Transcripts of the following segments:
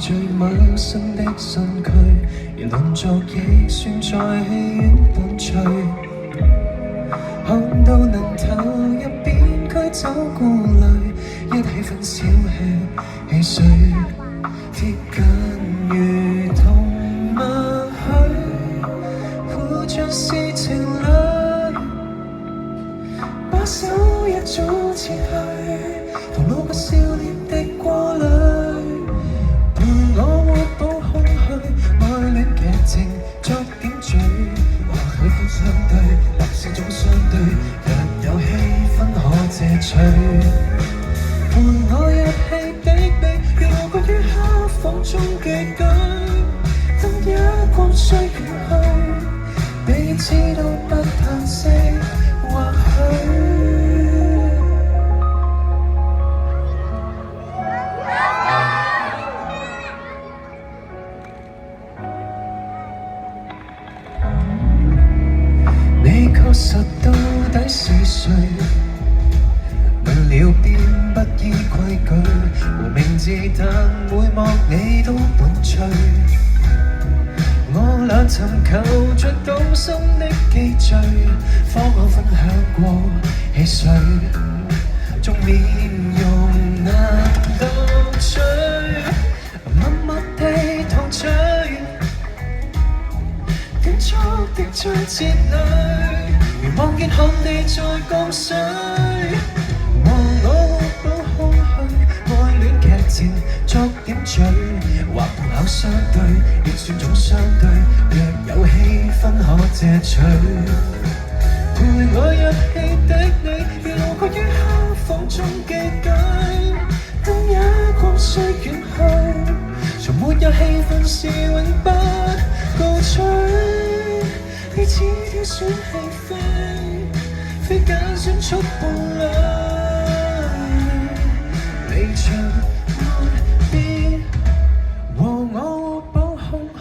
最陌生的身軀，而鄰座亦算在戲院伴隨。看到能投入便驅走顧慮，一起分小吃汽水，貼近如同默許，互像是情侶，把手一早撤去，同路過少年的過濾，陪我活保空虛，愛戀劇情作點綴，或許都相對，或是總相對，若有氣氛可借取，陪我入戲的你，如路過於黑房中寄居，燈一光須遠去，彼此都不嘆息，或許。你確實到底是誰？問了便不依規矩，無名字但每幕你都伴隨。我倆尋求着到心的記聚，方可分享過汽水，縱面容難獨醉，默默地同醉。短促的追節裏，如望見旱地在降水，忘我活寶空虛，愛戀劇情作點綴，或碰巧相對，亦算總相對，若有氣氛可借取，陪我入戲的你，如路過於黑房中寄居，燈一光須遠去，從沒有氣氛是永不告吹，彼此挑選戲飛，非揀選出伴侶，離場沒別和我互補空虛，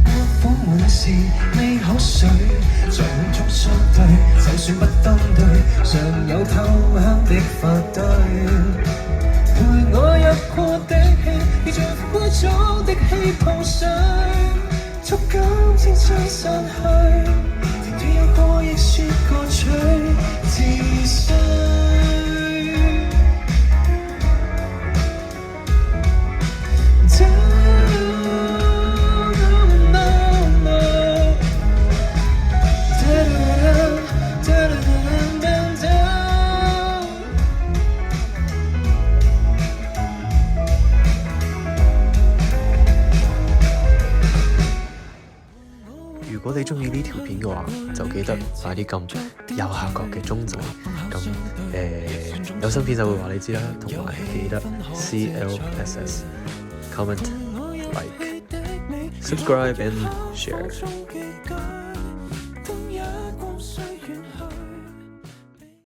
惡苦滿是未口水，在夢中相對，就算不登對，常有偷香的發堆，陪我入過的戲，如像杯中的氣泡水，觸感清吹散去，甜於有過亦說過取自衰。如果你中意呢條片嘅話，就記得快啲撳右下角嘅鐘仔，咁有新片就會話你知啦，同埋記得 CLSS comment like subscribe and share。